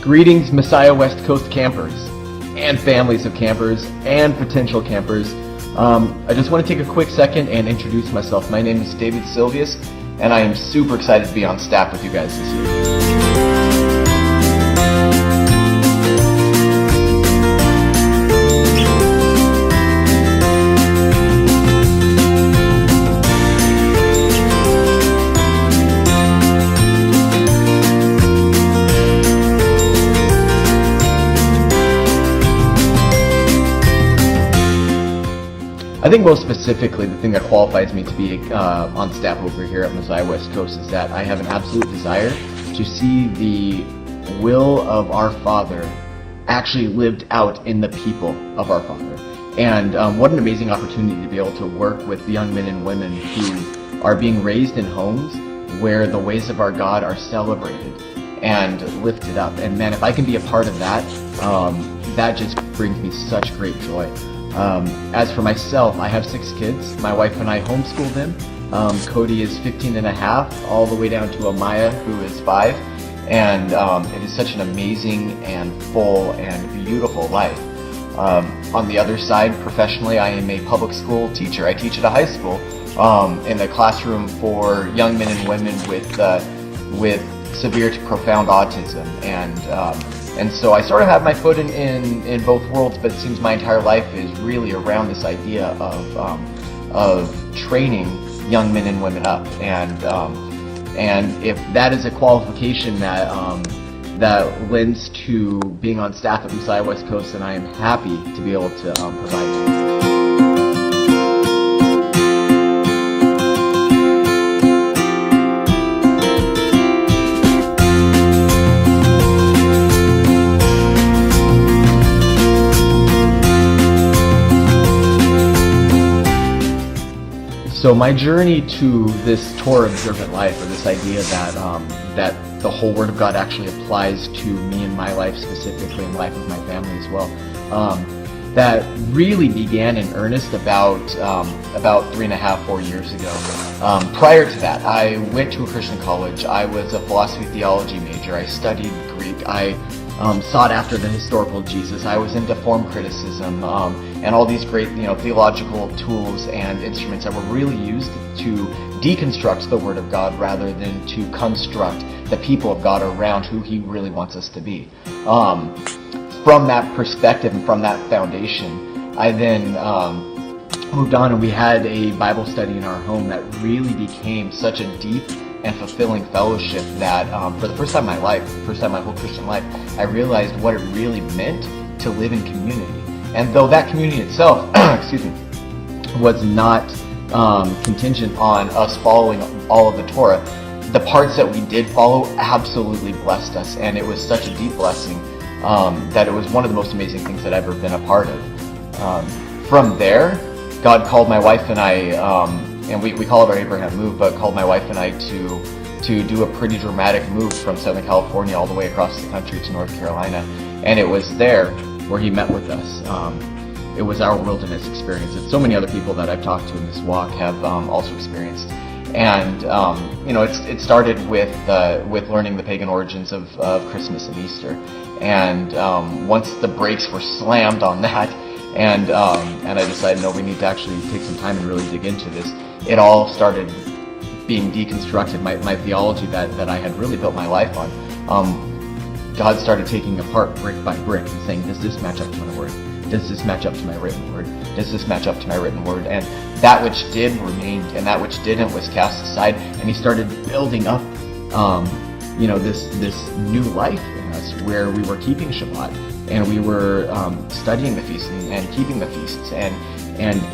Greetings, Messiah West Coast campers and families of campers and potential campers. I just want to take a quick second and introduce myself. My name is David Silvius, and I am super excited to be on staff with you guys this year. I think most specifically, the thing that qualifies me to be on staff over here at Messiah West Coast is that I have an absolute desire to see the will of our Father actually lived out in the people of our Father. And what an amazing opportunity to be able to work with young men and women who are being raised in homes where the ways of our God are celebrated and lifted up. And man, if I can be a part of that, that just brings me such great joy. As for myself, I have 6 kids. My wife and I homeschool them. Cody is 15 and a half, all the way down to Amaya, who is 5. And it is such an amazing and full and beautiful life. On the other side, professionally, I am a public school teacher. I teach at a high school in a classroom for young men and women with severe to profound autism. And so I sort of have my foot in both worlds, but it seems my entire life is really around this idea of training young men and women up. And if that is a qualification that lends to being on staff at Messiah West Coast, then I am happy to be able to provide that. So my journey to this Torah observant life, or this idea that the whole Word of God actually applies to me and my life specifically, and the life of my family as well, that really began in earnest about 3.5-4 years ago. Prior to that, I went to a Christian college. I was a philosophy theology major. I studied Greek. I sought after the historical Jesus. I was into form criticism and all these great, theological tools and instruments that were really used to deconstruct the Word of God rather than to construct the people of God around who He really wants us to be. From that perspective and from that foundation, I then moved on, and we had a Bible study in our home that really became such a deep and fulfilling fellowship that for the first time in my life, the first time in my whole Christian life, I realized what it really meant to live in community. And though that community itself, was not contingent on us following all of the Torah, the parts that we did follow absolutely blessed us, and it was such a deep blessing that it was one of the most amazing things that I've ever been a part of. From there, God called my wife and I, and we call it our Abraham move, but called my wife and I to do a pretty dramatic move from Southern California all the way across the country to North Carolina. And it was there where He met with us. It was our wilderness experience that so many other people that I've talked to in this walk have also experienced. And it started with learning the pagan origins of Christmas and Easter. And once the brakes were slammed on that, and I decided, no, we need to actually take some time and really dig into this, it all started being deconstructed. My theology that I had really built my life on, God started taking apart brick by brick and saying, does this match up to my Word? Does this match up to my written Word? Does this match up to my written Word? And that which did remained, and that which didn't was cast aside. And He started building up, this new life in us, where we were keeping Shabbat, and we were studying the feasts and keeping the feasts and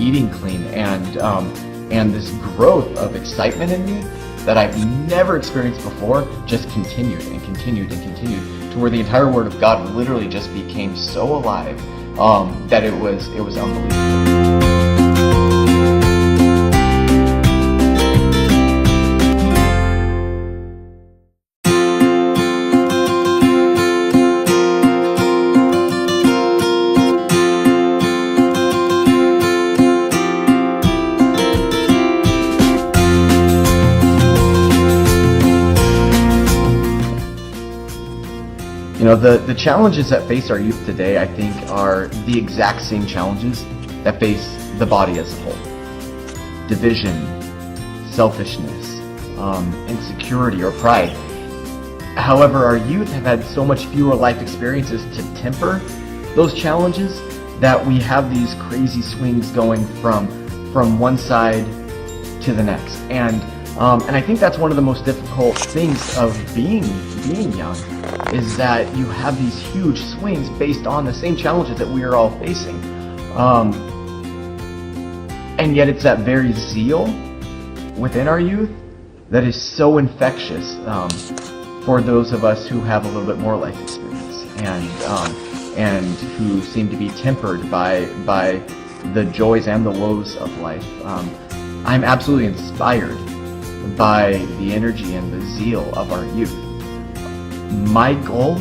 eating clean, and this growth of excitement in me that I've never experienced before just continued and continued and continued, to where the entire Word of God literally just became so alive that it was unbelievable. know, the challenges that face our youth today, I think, are the exact same challenges that face the body as a whole. Division, selfishness, insecurity, or pride. However, our youth have had so much fewer life experiences to temper those challenges that we have these crazy swings going from one side to the next. And I think that's one of the most difficult things of being young, is that you have these huge swings based on the same challenges that we are all facing. And yet it's that very zeal within our youth that is so infectious for those of us who have a little bit more life experience and who seem to be tempered by the joys and the woes of life. I'm absolutely inspired by the energy and the zeal of our youth. My goal,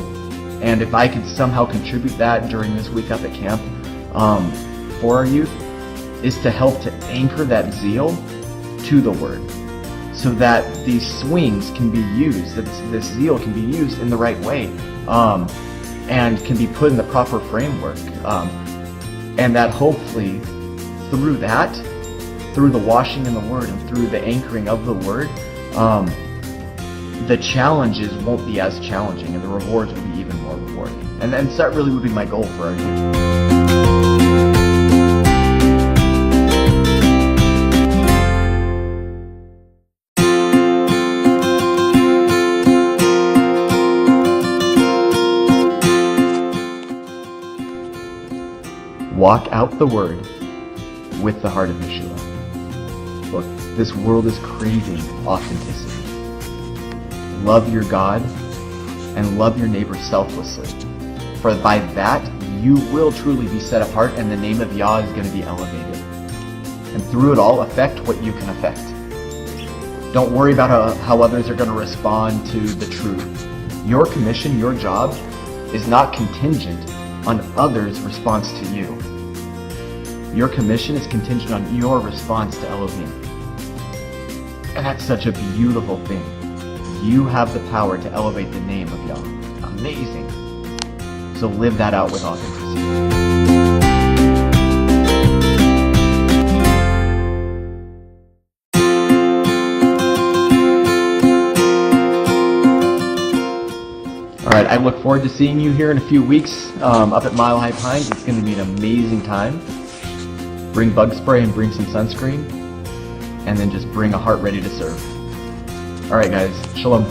and if I could somehow contribute that during this week up at camp for our youth, is to help to anchor that zeal to the Word, so that these swings can be used, that this zeal can be used in the right way, and can be put in the proper framework, and that hopefully through the washing in the Word and through the anchoring of the Word, the challenges won't be as challenging and the rewards will be even more rewarding. And that really would be my goal for our youth. Walk out the Word with the heart of Yeshua. Look, this world is craving authenticity. Love your God and love your neighbor selflessly. For by that, you will truly be set apart and the name of Yah is going to be elevated. And through it all, affect what you can affect. Don't worry about how others are going to respond to the truth. Your commission, your job, is not contingent on others' response to you. Your commission is contingent on your response to Elohim. And that's such a beautiful thing. You have the power to elevate the name of Yah. Amazing. So live that out with authenticity. Alright, I look forward to seeing you here in a few weeks up at Mile High Pines. It's going to be an amazing time. Bring bug spray and bring some sunscreen. And then just bring a heart ready to serve. Alright guys, shalom.